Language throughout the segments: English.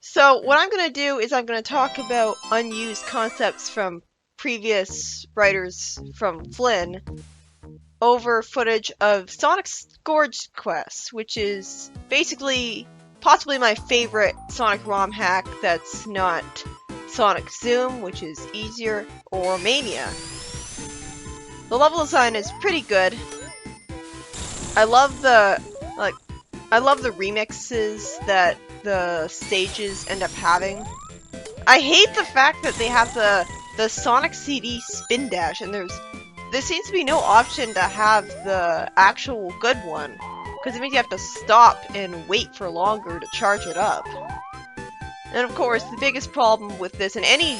So what I'm going to do is I'm going to talk about unused concepts from previous writers from Flynn over footage of Sonic Scorched Quest, which is basically possibly my favorite Sonic ROM hack that's not Sonic Zoom, which is easier, or Mania. The level design is pretty good. I love the remixes that the stages end up having. I hate the fact that they have the Sonic CD spin dash, and there seems to be no option to have the actual good one, because it means you have to stop and wait for longer to charge it up. And of course, the biggest problem with this in any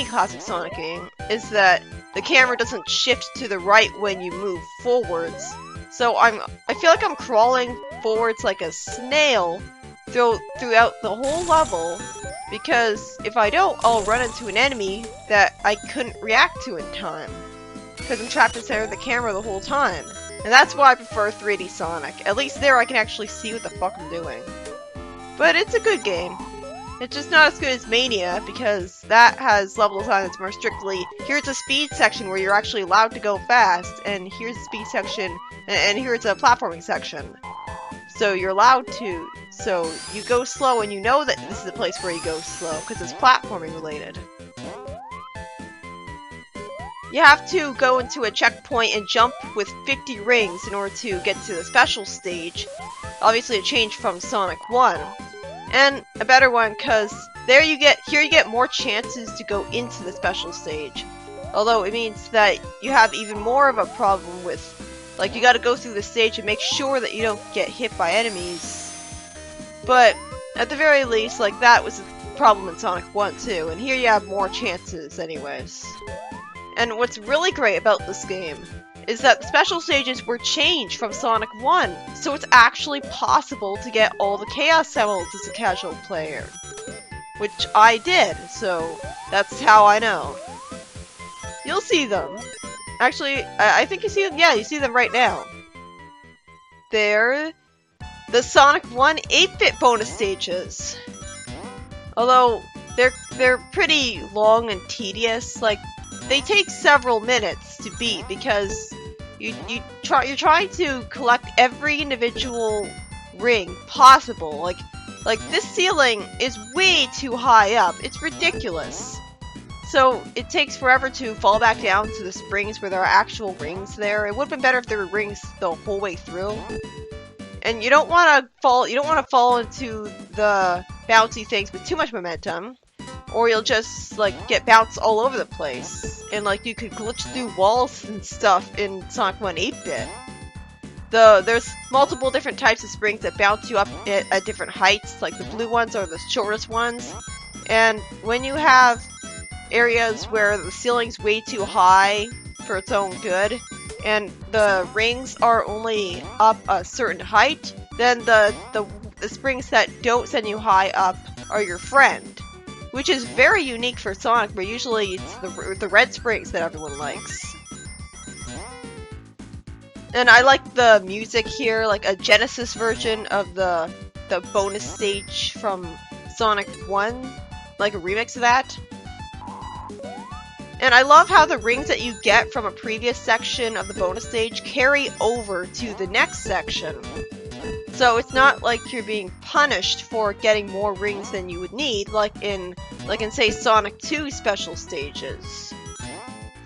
classic Sonic game is that the camera doesn't shift to the right when you move forwards. So I feel like I'm crawling forwards like a snail throughout the whole level, because if I don't, I'll run into an enemy that I couldn't react to in time, because I'm trapped inside of the camera the whole time. And that's why I prefer 3D Sonic. At least there I can actually see what the fuck I'm doing. But it's a good game. It's just not as good as Mania, because that has level design that's more strictly, here's a speed section where you're actually allowed to go fast, and here's a speed section, and here's a platforming section. So you're allowed to, so you go slow, and you know that this is a place where you go slow, because it's platforming related. You have to go into a checkpoint and jump with 50 rings in order to get to the special stage. Obviously a change from Sonic 1. And a better one, because here you get more chances to go into the special stage. Although it means that you have even more of a problem with, like, you gotta go through the stage and make sure that you don't get hit by enemies. But at the very least, like, that was a problem in Sonic 1 too, and here you have more chances anyways. And what's really great about this game is that the special stages were changed from Sonic 1, so it's actually possible to get all the Chaos Emeralds as a casual player. Which I did, so that's how I know. You'll see them. Actually, I think you see them, yeah, you see them right now. They're the Sonic 1 8-bit bonus stages. Although, they're pretty long and tedious, like, they take several minutes to beat because you're trying to collect every individual ring possible. Like this ceiling is way too high up. It's ridiculous. So it takes forever to fall back down to the springs where there are actual rings there. It would have been better if there were rings the whole way through. And you don't want to fall into the bouncy things with too much momentum, or you'll just, like, get bounced all over the place. And, like, you could glitch through walls and stuff in Sonic 1 8-bit. There's multiple different types of springs that bounce you up at different heights. Like, the blue ones are the shortest ones. And when you have areas where the ceiling's way too high for its own good, and the rings are only up a certain height, then the springs that don't send you high up are your friend. Which is very unique for Sonic, but usually it's the red springs that everyone likes. And I like the music here, like a Genesis version of the bonus stage from Sonic 1, like a remix of that. And I love how the rings that you get from a previous section of the bonus stage carry over to the next section. So it's not like you're being punished for getting more rings than you would need, like in say Sonic 2 special stages.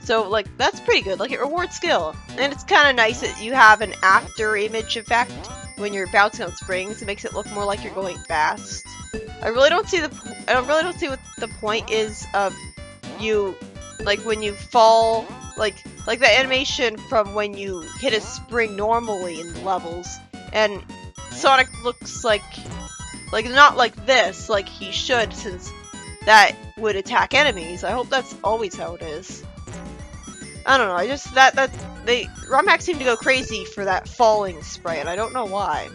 So like that's pretty good. Like it rewards skill, and it's kind of nice that you have an after image effect when you're bouncing on springs. It makes it look more like you're going fast. I really don't see what the point is of you, like when you fall, like the animation from when you hit a spring normally in the levels, and Sonic looks like not like this, like he should, since that would attack enemies. I hope that's always how it is. I don't know, I just, ROM hacks seem to go crazy for that falling sprite, and I don't know why.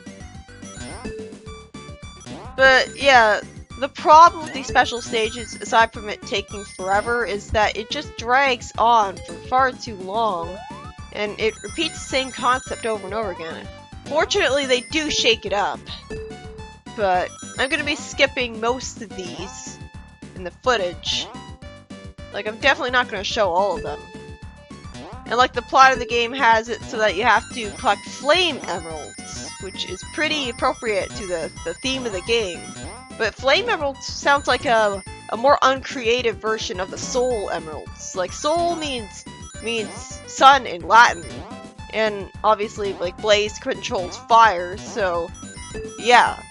But yeah, the problem with these special stages, aside from it taking forever, is that it just drags on for far too long, and it repeats the same concept over and over again. Fortunately, they do shake it up. but I'm gonna be skipping most of these in the footage. Like, I'm definitely not gonna show all of them. And like, the plot of the game has it so that you have to collect flame emeralds, which is pretty appropriate to the theme of the game. But flame emeralds sounds like a more uncreative version of the soul emeralds. Like, soul means sun in Latin, and obviously like blaze controls fire, so yeah.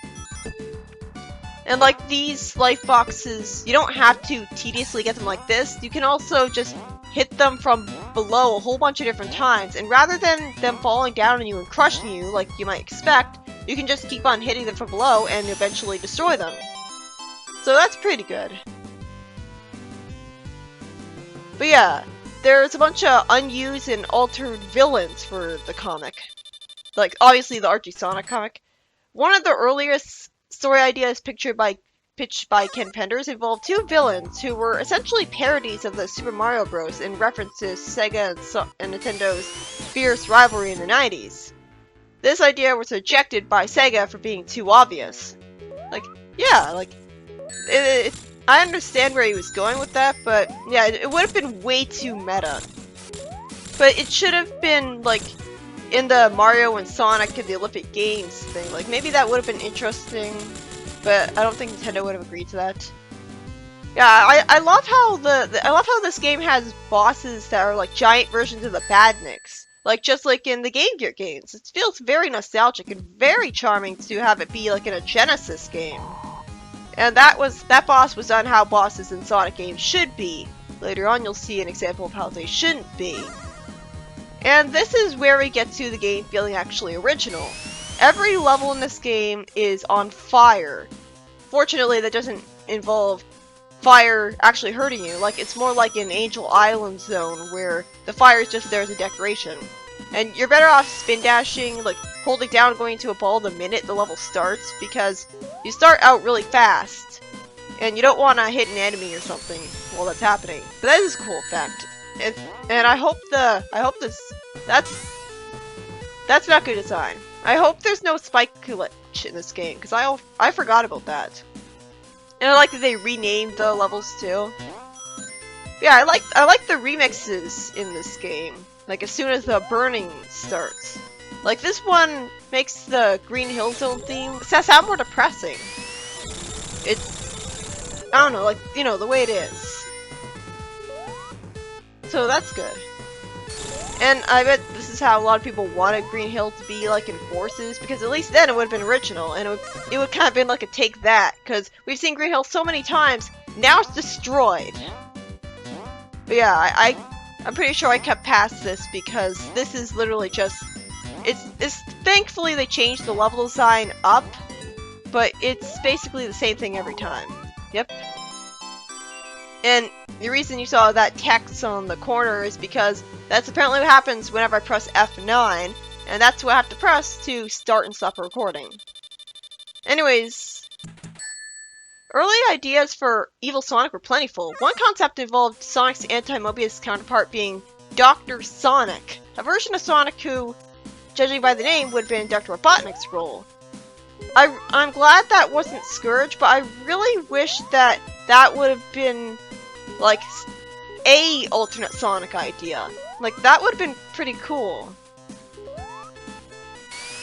And like, these life boxes, you don't have to tediously get them like this. You can also just hit them from below a whole bunch of different times, and rather than them falling down on you and crushing you like you might expect, you can just keep on hitting them from below and eventually destroy them. So that's pretty good. But yeah, there's a bunch of unused and altered villains for the comic. Like, obviously the Archie Sonic comic. One of the earliest story ideas pitched by Ken Penders involved two villains who were essentially parodies of the Super Mario Bros. In reference to Sega and Nintendo's fierce rivalry in the 90s. This idea was rejected by Sega for being too obvious. Like, yeah, like, I understand where he was going with that, but yeah, it would have been way too meta. But it should have been, like, in the Mario and Sonic and the Olympic Games thing. Like, maybe that would have been interesting, but I don't think Nintendo would have agreed to that. Yeah, I love how I love how this game has bosses that are like giant versions of the Badniks. Like, just like in the Game Gear games. It feels very nostalgic and very charming to have it be like in a Genesis game. And that boss was done how bosses in Sonic games should be. Later on you'll see an example of how they shouldn't be. And this is where we get to the game feeling actually original. Every level in this game is on fire. Fortunately, that doesn't involve fire actually hurting you. Like, it's more like an Angel Island zone where the fire is just there as a decoration. And you're better off spin dashing, like holding down and going into a ball the minute the level starts, because you start out really fast and you don't want to hit an enemy or something while that's happening. But that is a cool effect. And I hope that's not good design. I hope there's no spike glitch in this game, because I forgot about that. And I like that they renamed the levels too. Yeah, I like the remixes in this game. Like, as soon as the burning starts. Like, this one makes the Green Hill Zone theme sound more depressing. It's, I don't know, like, you know, the way it is. So that's good. And I bet this is how a lot of people wanted Green Hill to be, like, in Forces, because at least then it would have been original, and it would kind of been like a take that, because we've seen Green Hill so many times, now it's destroyed. But yeah, I'm pretty sure I kept past this, because this is literally just, it's thankfully they changed the level design up, but it's basically the same thing every time. Yep. And the reason you saw that text on the corner is because that's apparently what happens whenever I press F9, and that's what I have to press to start and stop a recording. Anyways, early ideas for Evil Sonic were plentiful. One concept involved Sonic's anti-Mobius counterpart being Dr. Sonic, a version of Sonic who, judging by the name, would have been Dr. Robotnik's role. I'm glad that wasn't Scourge, but I really wish that would have been like a alternate Sonic idea. Like, that would have been pretty cool.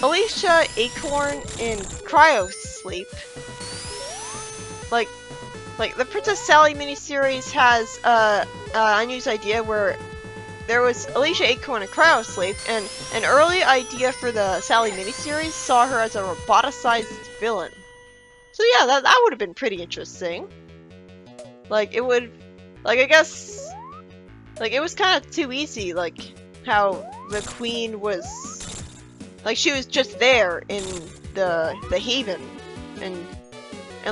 Alicia Acorn in Cryo Sleep. Like the Princess Sally miniseries has an unused idea where there was Alicia Acorn in Cryo Sleep, and an early idea for the Sally miniseries saw her as a roboticized villain. So yeah, that would have been pretty interesting. Like, it would, like, I guess, like, it was kind of too easy, like, how the queen was, like, she was just there in the Haven, and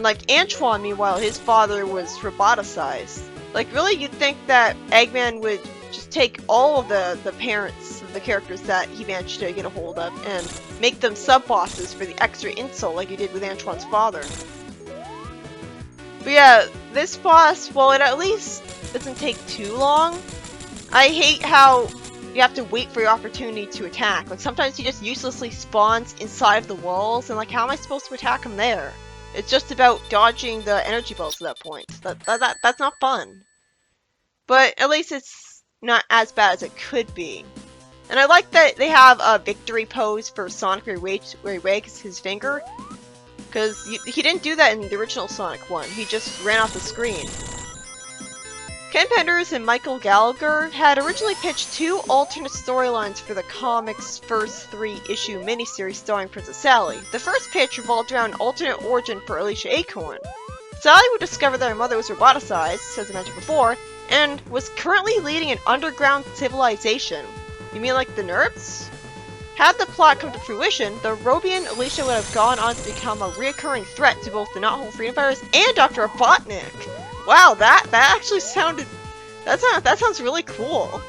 like, Antoine, meanwhile, his father was roboticized. Like, really, you'd think that Eggman would just take all of the parents of the characters that he managed to get a hold of and make them sub-bosses for the extra insult like he did with Antoine's father. But yeah, this boss, well, it at least doesn't take too long. I hate how you have to wait for your opportunity to attack. Like, sometimes he just uselessly spawns inside of the walls, and like, how am I supposed to attack him there? It's just about dodging the energy balls at that point. That's not fun. But at least it's not as bad as it could be. And I like that they have a victory pose for Sonic where he wags his finger. Because he didn't do that in the original Sonic 1. He just ran off the screen. Ken Penders and Michael Gallagher had originally pitched 2 alternate storylines for the comic's first 3-issue miniseries starring Princess Sally. The first pitch revolved around an alternate origin for Alicia Acorn. Sally would discover that her mother was roboticized, as I mentioned before, and was currently leading an underground civilization. You mean like the NERDs? Had the plot come to fruition, the Robian Alicia would have gone on to become a recurring threat to both the Not-Home Freedom Fighters and Dr. Robotnik. Wow, that actually sounded... That sounds really cool.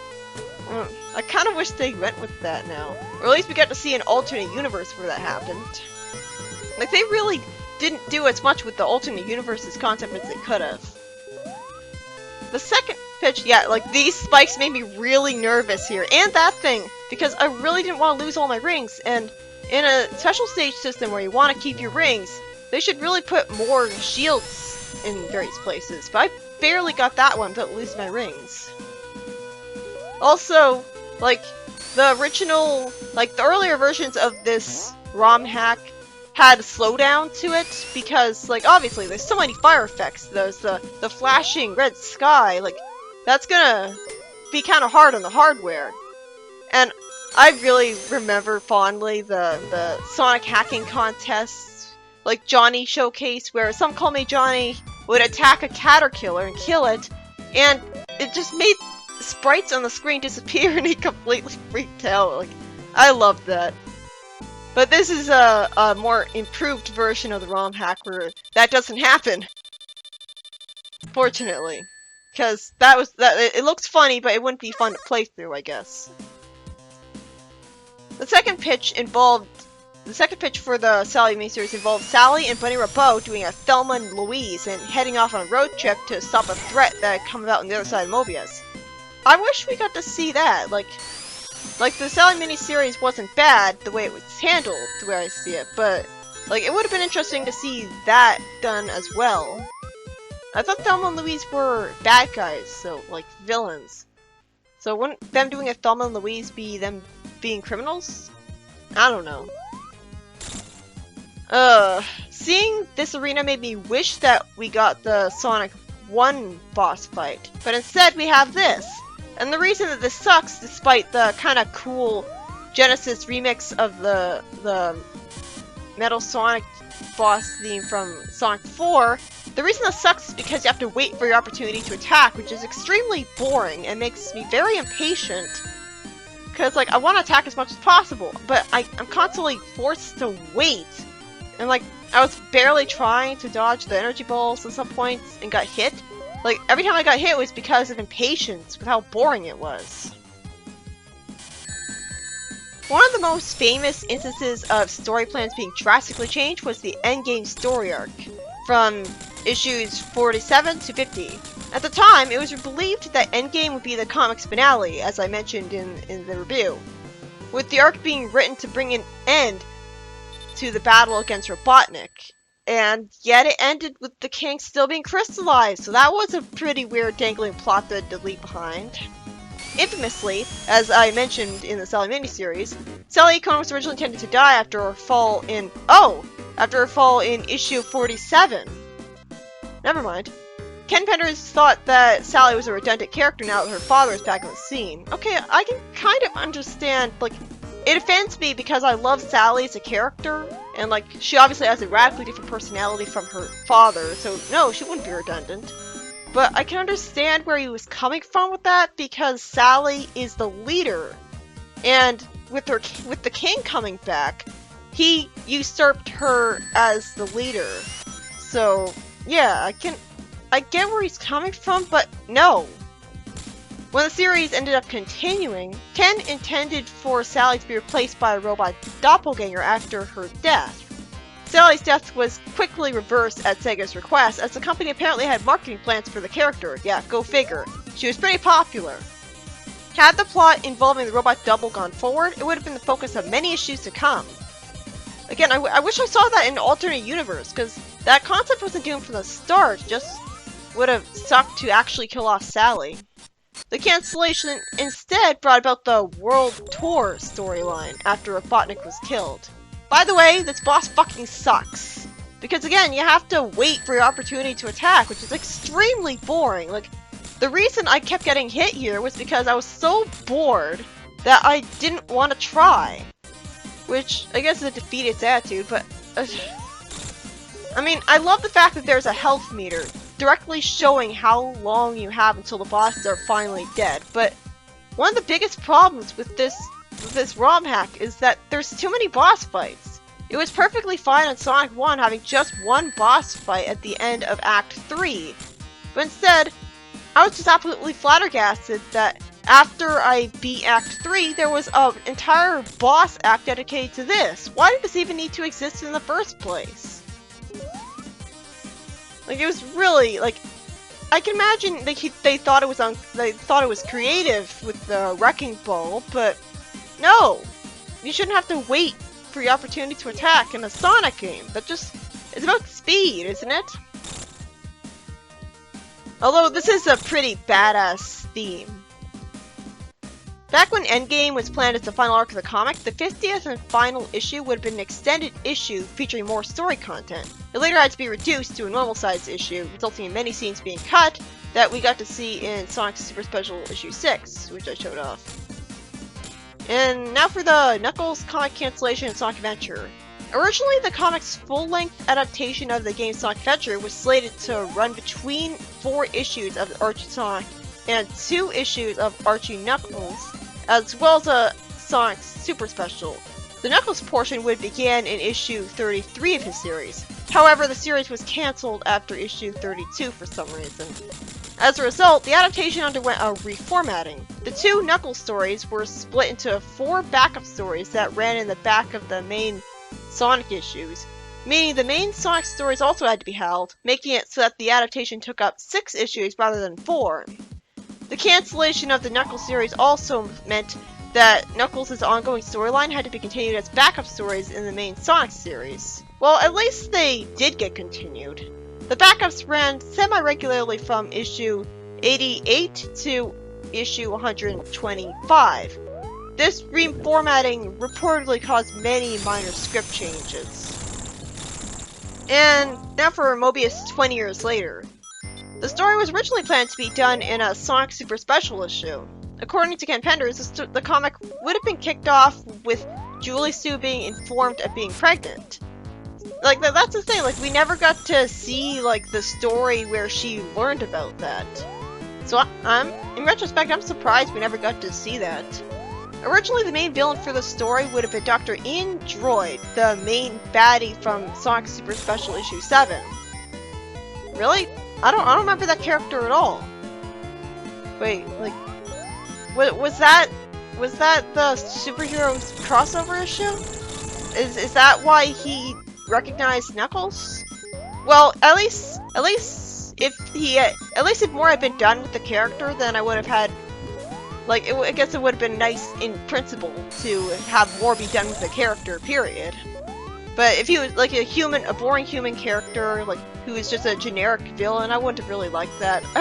I kind of wish they went with that now. Or at least we got to see an alternate universe where that happened. Like, they really didn't do as much with the alternate universes concept as they could have. The second pitch, yeah, like, these spikes made me really nervous here. And that thing, because I really didn't want to lose all my rings. And in a special stage system where you want to keep your rings, they should really put more shields in various places, but I barely got that one without losing my rings. Also, like, the original, like, the earlier versions of this ROM hack had a slowdown to it, because, like, obviously, there's so many fire effects. There's the flashing red sky, like, that's gonna be kind of hard on the hardware. And I really remember fondly the Sonic hacking contests, like Johnny Showcase, where Some Call Me Johnny would attack a caterpillar and kill it, and it just made sprites on the screen disappear and he completely freaked out. Like, I loved that. But this is a more improved version of the ROM hack where that doesn't happen. Fortunately. Because it looks funny, but it wouldn't be fun to play through, I guess. The second pitch for the Sally miniseries involved Sally and Bunny Rabot doing a Thelma and Louise and heading off on a road trip to stop a threat that had come about on the other side of Mobius. I wish we got to see that. Like the Sally miniseries wasn't bad the way it was handled, the way I see it, but like it would have been interesting to see that done as well. I thought Thelma and Louise were bad guys, so like villains. So wouldn't them doing a Thelma and Louise be them being criminals? I don't know. Seeing this arena made me wish that we got the Sonic 1 boss fight, but instead we have this. And the reason that this sucks, despite the kind of cool Genesis remix of the Metal Sonic boss theme from Sonic 4, the reason this sucks is because you have to wait for your opportunity to attack, which is extremely boring and makes me very impatient. Because, like, I want to attack as much as possible, but I'm constantly forced to wait. And, like, I was barely trying to dodge the energy balls at some points and got hit. Like, every time I got hit it was because of impatience with how boring it was. One of the most famous instances of story plans being drastically changed was the endgame story arc, from issues 47 to 50. At the time, it was believed that Endgame would be the comic's finale, as I mentioned in the review, with the arc being written to bring an end to the battle against Robotnik. And yet it ended with the king still being crystallized, so that was a pretty weird dangling plot thread to leave behind. Infamously, as I mentioned in the Sally miniseries, Sally Acorn was originally intended to die after her fall in issue 47. Never mind. Ken Penders thought that Sally was a redundant character now that her father is back on the scene. Okay, I can kind of understand, like, it offends me because I love Sally as a character, and, like, she obviously has a radically different personality from her father, so no, she wouldn't be redundant. But I can understand where he was coming from with that, because Sally is the leader, and with the king coming back, he usurped her as the leader. So, yeah, I get where he's coming from, but no. When the series ended up continuing, Ken intended for Sally to be replaced by a robot doppelganger after her death. Sally's death was quickly reversed at Sega's request, as the company apparently had marketing plans for the character. Yeah, go figure. She was pretty popular. Had the plot involving the robot Double gone forward, it would have been the focus of many issues to come. Again, I wish I saw that in an alternate universe, because that concept wasn't doomed from the start, just would have sucked to actually kill off Sally. The cancellation instead brought about the World Tour storyline after Robotnik was killed. By the way, this boss fucking sucks. Because again, you have to wait for your opportunity to attack, which is extremely boring. Like, the reason I kept getting hit here was because I was so bored that I didn't want to try. Which, I guess is a defeatist attitude, but... I mean, I love the fact that there's a health meter, directly showing how long you have until the bosses are finally dead, but one of the biggest problems with this ROM hack is that there's too many boss fights. It was perfectly fine on Sonic 1 having just one boss fight at the end of Act 3, but instead, I was just absolutely flabbergasted that after I beat Act 3, there was an entire boss act dedicated to this. Why did this even need to exist in the first place? Like, it was really, like, I can imagine they thought it was creative with the Wrecking Ball, but no! You shouldn't have to wait for your opportunity to attack in a Sonic game. That just is about speed, isn't it? Although this is a pretty badass theme. Back when Endgame was planned as the final arc of the comic, the 50th and final issue would have been an extended issue featuring more story content. It later had to be reduced to a normal-sized issue, resulting in many scenes being cut that we got to see in Sonic Super Special Issue 6, which I showed off. And now for the Knuckles comic cancellation and Sonic Adventure. Originally, the comic's full-length adaptation of the game Sonic Adventure was slated to run between 4 issues of Archie Sonic and 2 issues of Archie Knuckles, as well as a Sonic Super Special. The Knuckles portion would begin in issue 33 of his series. However, the series was cancelled after issue 32 for some reason. As a result, the adaptation underwent a reformatting. The 2 Knuckles stories were split into 4 backup stories that ran in the back of the main Sonic issues, meaning the main Sonic stories also had to be held, making it so that the adaptation took up 6 issues rather than 4. The cancellation of the Knuckles series also meant that Knuckles' ongoing storyline had to be continued as backup stories in the main Sonic series. Well, at least they did get continued. The backups ran semi-regularly from issue 88 to issue 125. This reformatting reportedly caused many minor script changes. And now for Mobius 20 years later. The story was originally planned to be done in a Sonic Super Special issue. According to Ken Penders, the comic would have been kicked off with Julie Sue being informed of being pregnant. Like, that's the thing, like, we never got to see, like, the story where she learned about that. So, in retrospect, I'm surprised we never got to see that. Originally, the main villain for the story would have been Dr. Ian Droid, the main baddie from Sonic Super Special Issue 7. Really? I don't remember that character at all. Wait, like, was that the superheroes crossover issue? Is that why he recognized Knuckles? Well, at least if more had been done with the character, then I would have had, like, I guess it would have been nice in principle to have more be done with the character, period. But if he was like a boring human character, like, who is just a generic villain, I wouldn't have really liked that. I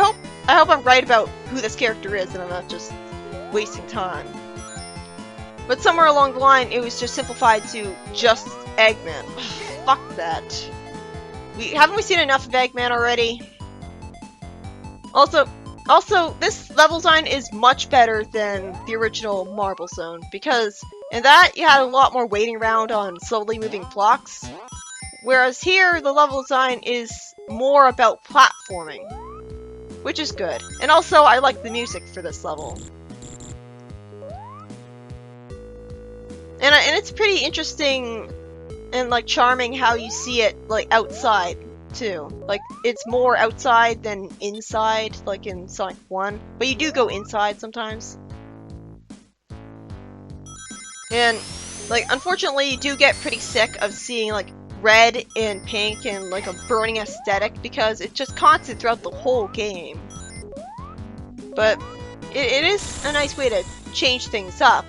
hope I'm right about who this character is and I'm not just wasting time. But somewhere along the line, it was just simplified to just Eggman. Fuck that. Haven't we seen enough of Eggman already? Also, this level design is much better than the original Marble Zone, because in that, you had a lot more waiting around on slowly moving blocks. Whereas here, the level design is more about platforming, which is good. And also, I like the music for this level. And it's pretty interesting and, like, charming how you see it, like, outside, too. Like, it's more outside than inside, like in Sonic 1. But you do go inside sometimes. And, like, unfortunately, you do get pretty sick of seeing, like, red and pink and, like, a burning aesthetic because it's just constant throughout the whole game. But it is a nice way to change things up.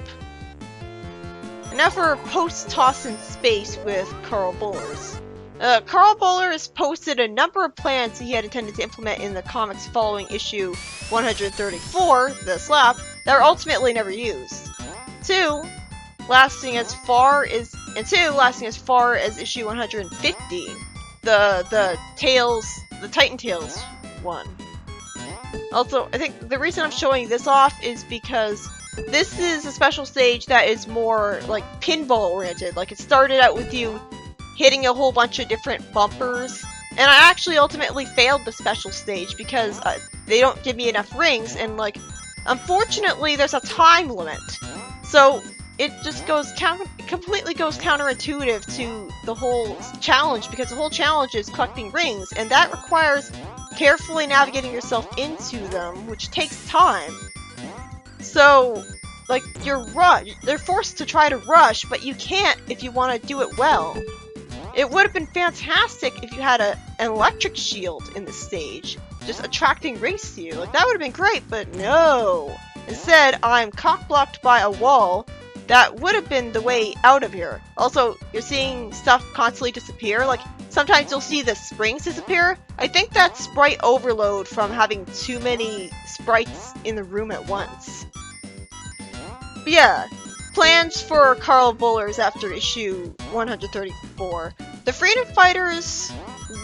And now for post-toss in space with Carl Bollers. Carl Bollers posted a number of plans he had intended to implement in the comics following issue 134, The Slap, that were ultimately never used. Two lasting as far as issue 150, the Titan Tales one. Also, I think the reason I'm showing this off is because this is a special stage that is more like pinball oriented. Like, it started out with you hitting a whole bunch of different bumpers, and I actually ultimately failed the special stage because they don't give me enough rings, and like, unfortunately there's a time limit. So it just completely goes counterintuitive to the whole challenge, because the whole challenge is collecting rings, and that requires carefully navigating yourself into them, which takes time. So, like, they're forced to try to rush, but you can't if you want to do it well. It would have been fantastic if you had an electric shield in the stage, just attracting rings to you. Like, that would have been great, but no! Instead, I'm cock-blocked by a wall. That would have been the way out of here. Also, you're seeing stuff constantly disappear. Like, sometimes you'll see the springs disappear. I think that's sprite overload from having too many sprites in the room at once. But yeah, plans for Carl Bollers after issue 134. The Freedom Fighters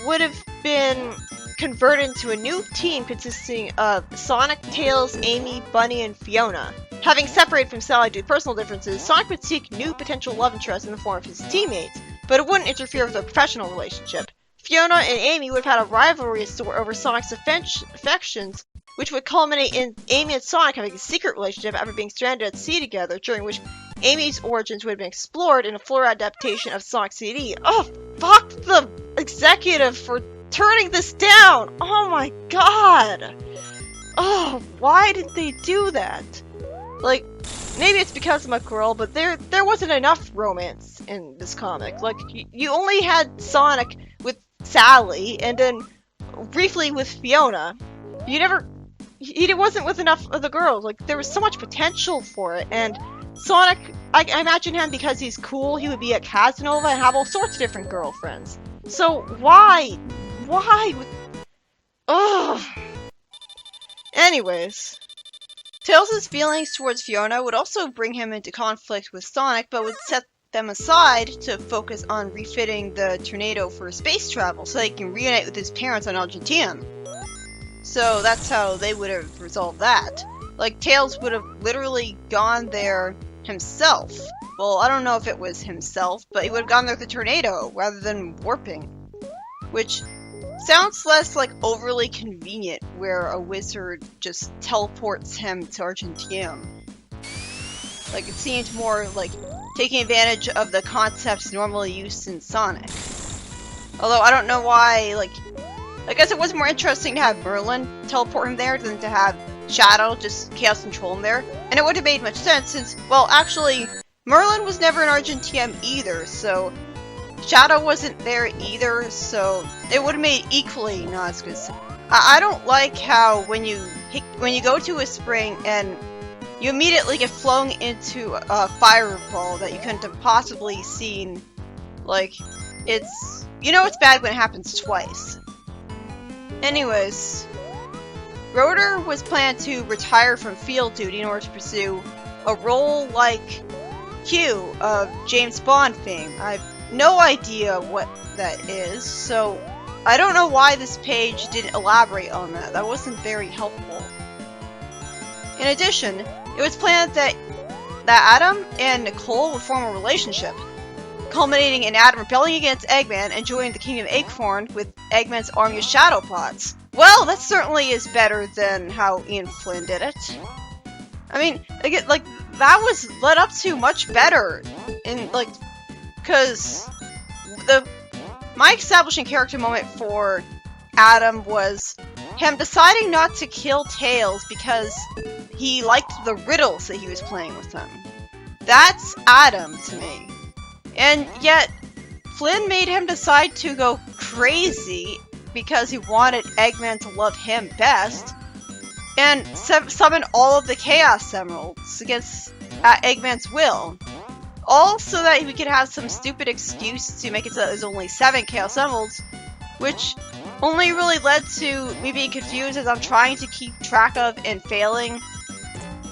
would have been converted into a new team consisting of Sonic, Tails, Amy, Bunny, and Fiona. Having separated from Sally due to personal differences, Sonic would seek new potential love interests in the form of his teammates, but it wouldn't interfere with their professional relationship. Fiona and Amy would have had a rivalry over Sonic's affections, which would culminate in Amy and Sonic having a secret relationship after being stranded at sea together, during which Amy's origins would have been explored in a full adaptation of Sonic CD. Oh, fuck the executive for turning this down! Oh my god! Oh, why did they do that? Like, maybe it's because I'm a girl, but there wasn't enough romance in this comic. Like, you only had Sonic with Sally, and then briefly with Fiona. It wasn't with enough of the girls. Like, there was so much potential for it, and Sonic, I imagine him, because he's cool, he would be a Casanova and have all sorts of different girlfriends. So, why? Ugh. Anyways. Tails' feelings towards Fiona would also bring him into conflict with Sonic, but would set them aside to focus on refitting the Tornado for space travel so he can reunite with his parents on Argentium. So that's how they would have resolved that. Like, Tails would have literally gone there himself. Well, I don't know if it was himself, but he would have gone there with the Tornado rather than warping. Which sounds less like overly convenient, where a wizard just teleports him to Argentium. Like, it seemed more like taking advantage of the concepts normally used in Sonic. Although I don't know why, like, I guess it was more interesting to have Merlin teleport him there than to have Shadow just chaos control him there. And it wouldn't have made much sense since, well, actually, Merlin was never in Argentium either, so Shadow wasn't there either, so it would have made equally not as good. I don't like how when you go to a spring and you immediately get flung into a fireball that you couldn't have possibly seen. Like, it's bad when it happens twice. Anyways, Rotor was planned to retire from field duty in order to pursue a role like Q of James Bond fame. I've no idea what that is, so I don't know why this page didn't elaborate on that. That wasn't very helpful. In addition, it was planned that Adam and Nicole would form a relationship, culminating in Adam rebelling against Eggman and joining the Kingdom Acorn with Eggman's army of Shadow Pods. Well, that certainly is better than how Ian Flynn did it. I mean, again, like, that was led up to much better, in, like, because my establishing character moment for Adam was him deciding not to kill Tails because he liked the riddles that he was playing with him. That's Adam to me. And yet, Flynn made him decide to go crazy because he wanted Eggman to love him best. and summon all of the Chaos Emeralds against Eggman's will. All so that we could have some stupid excuse to make it so that there's only 7 Chaos Emeralds, which only really led to me being confused as I'm trying to keep track of and failing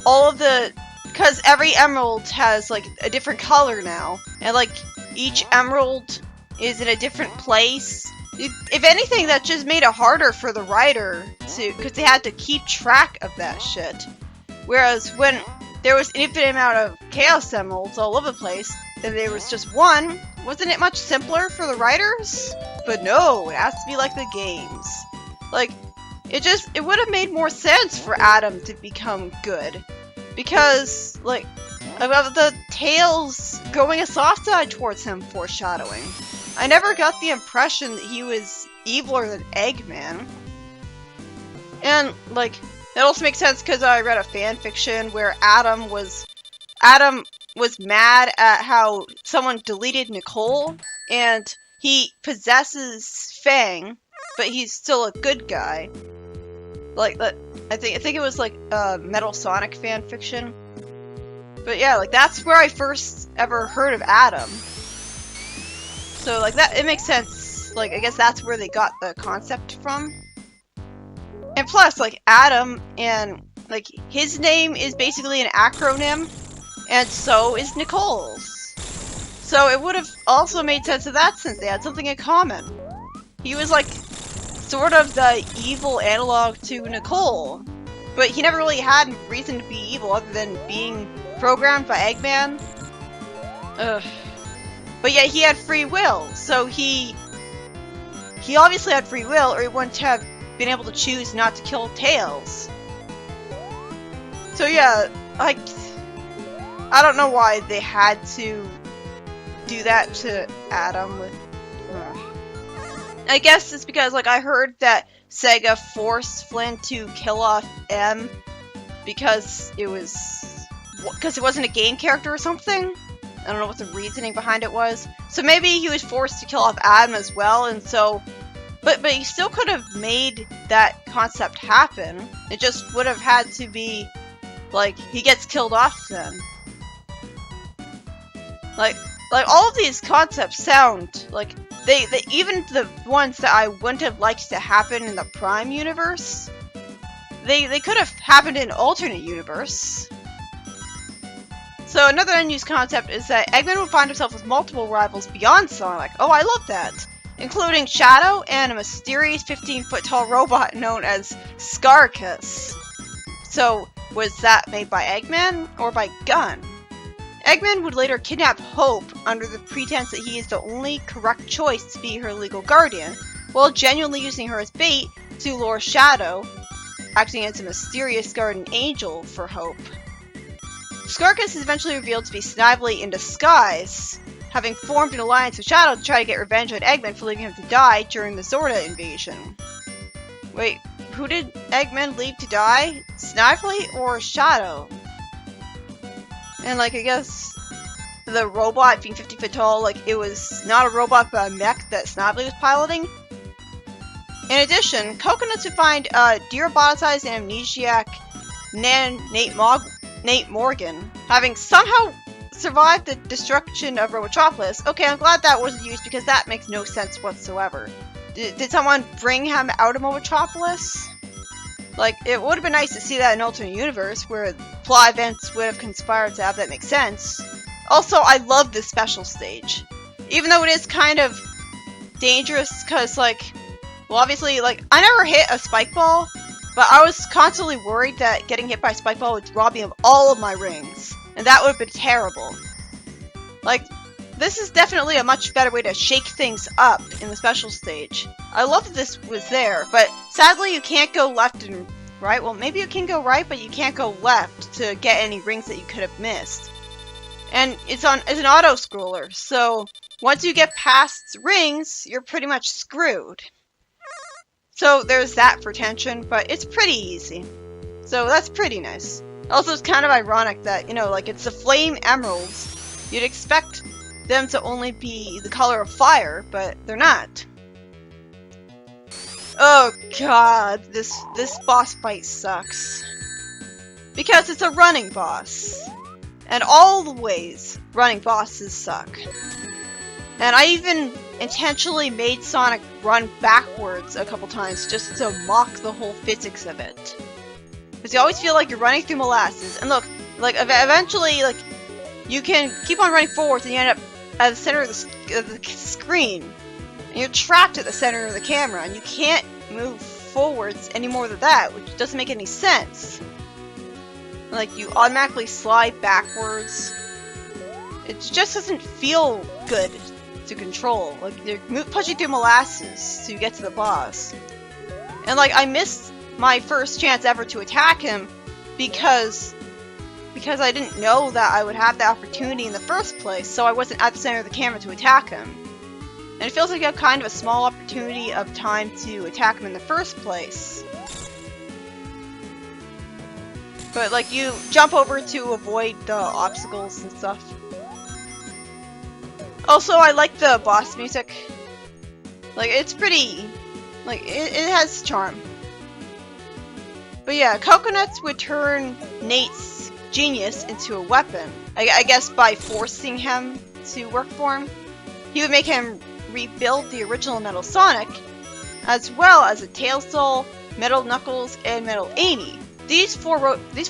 all of the... Because every emerald has, like, a different color now, and, like, each emerald is in a different place. If anything, that just made it harder for the writer to... Because they had to keep track of that shit. Whereas when there was an infinite amount of Chaos Emeralds all over the place, and there was just one, wasn't it much simpler for the writers? But no, it has to be like the games. Like, it would have made more sense for Adam to become good. Because, like, about the tails going a soft side towards him foreshadowing. I never got the impression that he was eviler than Eggman. And, like, that also makes sense because I read a fan fiction where Adam was mad at how someone deleted Nicole, and he possesses Fang, but he's still a good guy. Like that, I think it was like Metal Sonic fan fiction. But yeah, like that's where I first ever heard of Adam. So like that, it makes sense. Like I guess that's where they got the concept from. And plus, like Adam and like his name is basically an acronym, and so is Nicole's. So it would have also made sense of that since they had something in common. He was like sort of the evil analog to Nicole, but he never really had reason to be evil other than being programmed by Eggman. Ugh. But yeah, he had free will, so he obviously had free will, or he wouldn't have been able to choose not to kill Tails. So yeah, I don't know why they had to do that to Adam with... I guess it's because, like, I heard that Sega forced Flynn to kill off M because it wasn't a game character or something. I don't know what the reasoning behind it was. So maybe he was forced to kill off Adam as well, and so... But he still could have made that concept happen. It just would have had to be, like, he gets killed off then. Like all of these concepts sound like they even the ones that I wouldn't have liked to happen in the Prime universe, they could have happened in an alternate universe. So another unused concept is that Eggman would find himself with multiple rivals beyond Sonic. Oh, I love that. Including Shadow and a mysterious 15-foot tall robot known as Scorched. So was that made by Eggman or by Gun? Eggman would later kidnap Hope under the pretense that he is the only correct choice to be her legal guardian, while genuinely using her as bait to lure Shadow, acting as a mysterious guardian angel for Hope. Scorched is eventually revealed to be Snively in disguise, having formed an alliance with Shadow to try to get revenge on Eggman for leaving him to die during the Zorda invasion. Wait, who did Eggman leave to die? Snively or Shadow? And, like, I guess the robot being 50 feet tall, like, it was not a robot but a mech that Snively was piloting. In addition, Coconuts would find de-roboticized and amnesiac Nate Morgan, having somehow survived the destruction of Robotropolis. Okay, I'm glad that wasn't used because that makes no sense whatsoever. Did someone bring him out of Robotropolis? Like, it would have been nice to see that in an alternate universe where plot events would have conspired to have that make sense. Also, I love this special stage. Even though it is kind of dangerous because, like, well, obviously, like, I never hit a spike ball, but I was constantly worried that getting hit by a spike ball would rob me of all of my rings. And that would have been terrible. Like, this is definitely a much better way to shake things up in the special stage. I love that this was there, but sadly you can't go left and right. Well, maybe you can go right, but you can't go left to get any rings that you could have missed. And it's an auto-scroller, so once you get past rings, you're pretty much screwed. So there's that for tension, but it's pretty easy. So that's pretty nice. Also, it's kind of ironic that, you know, like, it's the flame emeralds. You'd expect them to only be the color of fire, but they're not. Oh god, this boss fight sucks. Because it's a running boss. And always, running bosses suck. And I even intentionally made Sonic run backwards a couple times just to mock the whole physics of it. Because you always feel like you're running through molasses. And look, like eventually, like you can keep on running forwards and you end up at the center of the screen. And you're trapped at the center of the camera and you can't move forwards any more than that, which doesn't make any sense. Like, you automatically slide backwards. It just doesn't feel good to control. Like, you're pushing through molasses to get to the boss. And, like, I missed my first chance ever to attack him because I didn't know that I would have the opportunity in the first place, so I wasn't at the center of the camera to attack him. And it feels like you have kind of a small opportunity of time to attack him in the first place. But, like, you jump over to avoid the obstacles and stuff. Also, I like the boss music. Like, it's pretty... like, it has charm. But yeah, coconuts would turn Nate's genius into a weapon. I guess by forcing him to work for him. He would make him rebuild the original Metal Sonic, as well as a Tail Soul, Metal Knuckles, and Metal Amy. These four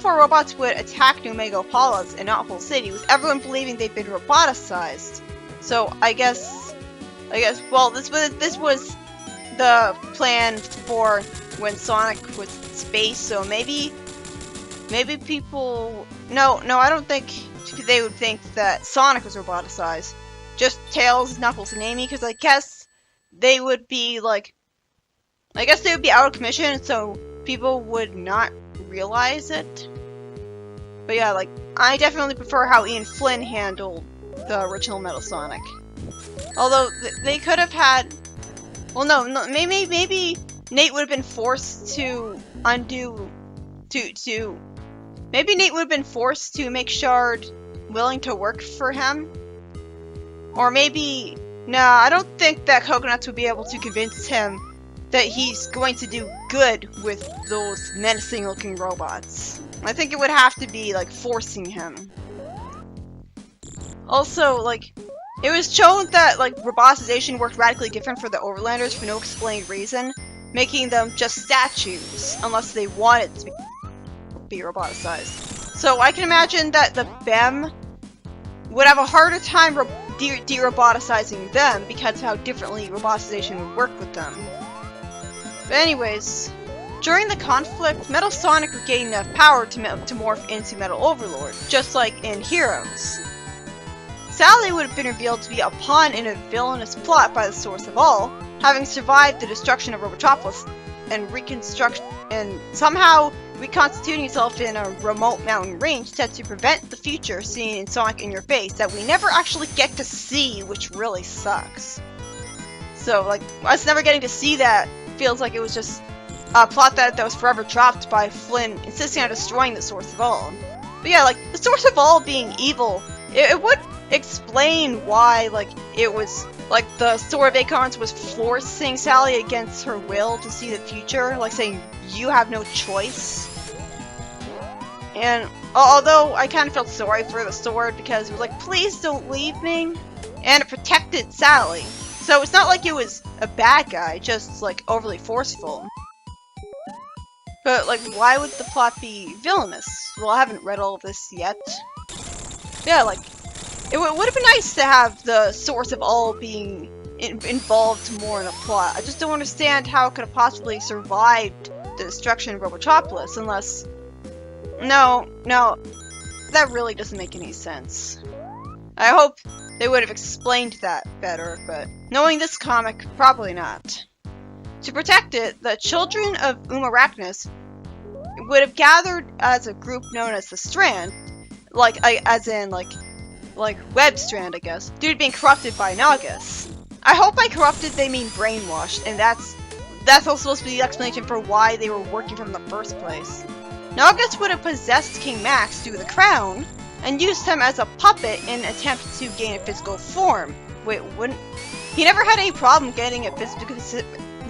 robots would attack New Mega Palas and Knothole City, with everyone believing they've been roboticized. So I guess, well, this was the plan for when Sonic was in space. So maybe people, no, I don't think they would think that Sonic was roboticized. Just Tails, Knuckles, and Amy, because I guess they would be like, out of commission, so people would not realize it. But yeah, like, I definitely prefer how Ian Flynn handled the original Metal Sonic. Although they could have had, well, no, maybe Nate would have been forced to maybe Nate would have been forced to make Shard willing to work for him. Or maybe, no, I don't think that Coconuts would be able to convince him that he's going to do good with those menacing looking robots. I think it would have to be, like, forcing him. Also, like, it was shown that, like, roboticization worked radically different for the Overlanders for no explained reason, making them just statues, unless they wanted to be roboticized. So I can imagine that the BEM would have a harder time de-roboticizing them because of how differently roboticization would work with them. But anyways, during the conflict, Metal Sonic would gain enough power to morph into Metal Overlord, just like in Heroes. Sally would have been revealed to be a pawn in a villainous plot by the Source of All, having survived the destruction of Robotropolis and somehow reconstituting itself in a remote mountain range set to prevent the future seen in Sonic in Your Face that we never actually get to see, which really sucks. So, like, us never getting to see that feels like it was just a plot that was forever dropped by Flynn insisting on destroying the Source of All. But yeah, like, the Source of All being evil, it would explain why, like, it was, like, the Sword of Acorns was forcing Sally against her will to see the future, like saying, you have no choice. And although I kind of felt sorry for the sword because it was like, please don't leave me, and it protected Sally. So it's not like it was a bad guy, just, like, overly forceful. But, like, why would the plot be villainous? Well, I haven't read all of this yet. Yeah, like, it would have been nice to have the Source of All being involved more in a plot. I just don't understand how it could have possibly survived the destruction of Robotropolis unless... No, that really doesn't make any sense. I hope they would have explained that better, but knowing this comic, probably not. To protect it, the children of Umarachnis would have gathered as a group known as the Strand, like Web Strand, I guess, due to being corrupted by Nagus. I hope by corrupted they mean brainwashed, and that's also supposed to be the explanation for why they were working from the first place. Nagus would have possessed King Max through the crown, and used him as a puppet in an attempt to gain a physical form. Wait, wouldn't... He never had any problem getting a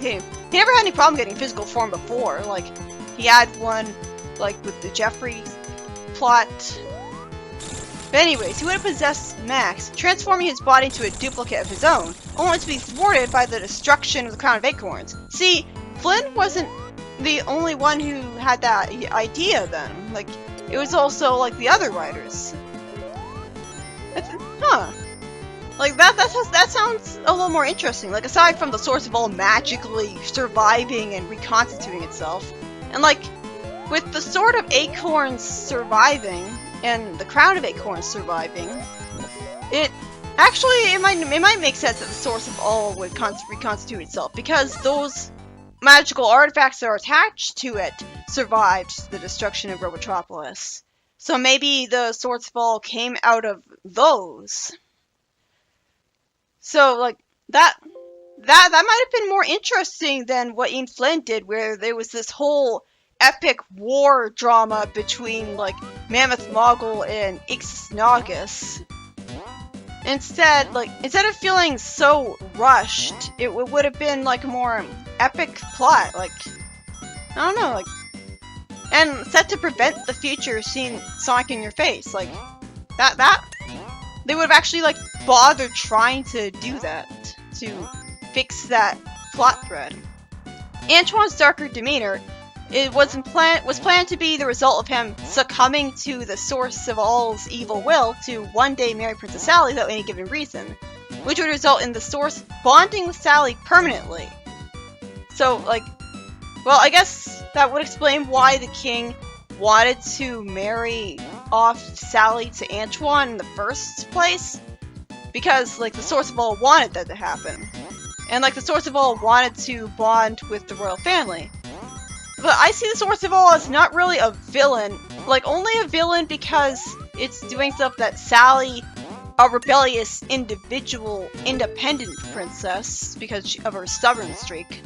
he never had any problem getting physical form before. Like, he had one, like, with the Jeffrey plot. But anyways, he would have possessed Max, transforming his body into a duplicate of his own, only to be thwarted by the destruction of the Crown of Acorns. See, Flynn wasn't the only one who had that idea then. Like, it was also, like, the other writers. Huh. Like, that sounds a little more interesting. Like, aside from the source of all magically surviving and reconstituting itself. And, like, with the Sword of Acorns surviving, and the Crown of Acorns surviving, it might make sense that the source of all would reconstitute itself, because those magical artifacts that are attached to it survived the destruction of Robotropolis. So maybe the source of all came out of those. So, like, that might have been more interesting than what Ian Flynn did, where there was this whole epic war drama between, like, Mammoth Mogul and Ixnaugus. Instead of feeling so rushed, it would have been, like, a more epic plot, like, I don't know, like, and set to prevent the future seeing Sonic in your face, like, they would have actually, like, bothered trying to do that, to fix that plot thread. Antoine's darker demeanor, it was planned to be the result of him succumbing to the source of all's evil will to one day marry Princess Sally without any given reason, which would result in the source bonding with Sally permanently. So, like, well, I guess that would explain why the king wanted to marry off Sally to Antoine in the first place, because, like, the source of all wanted that to happen, and, like, the source of all wanted to bond with the royal family. But I see the source of all as not really a villain, like, only a villain because it's doing stuff that Sally, a rebellious individual, independent princess, because of her stubborn streak,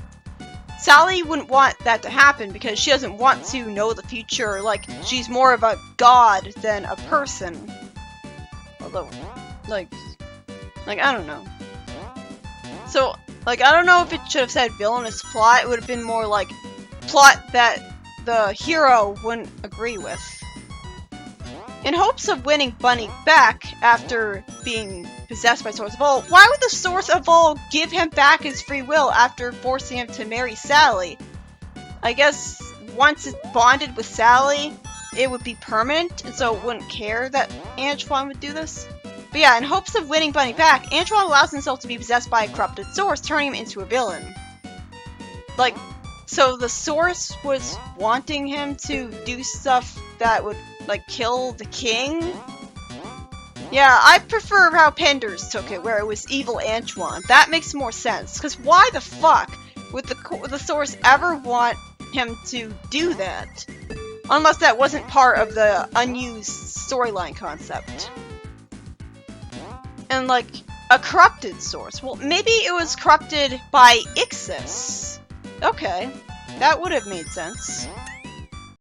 Sally wouldn't want that to happen because she doesn't want to know the future. Like, she's more of a god than a person. Although, like, I don't know. So, like, I don't know if it should have said villainous plot. It would have been more like plot that the hero wouldn't agree with. In hopes of winning Bunny back after being possessed by Source of All, why would the Source of All give him back his free will after forcing him to marry Sally? I guess once it bonded with Sally, it would be permanent, and so it wouldn't care that Antoine would do this? But yeah, in hopes of winning Bunny back, Antoine allows himself to be possessed by a corrupted source, turning him into a villain. Like, so the source was wanting him to do stuff that would, like, kill the king? Yeah, I prefer how Penders took it, where it was evil Antoine. That makes more sense, because why the fuck would the source ever want him to do that? Unless that wasn't part of the unused storyline concept. And, like, a corrupted source. Well, maybe it was corrupted by Ixis. Okay, that would have made sense.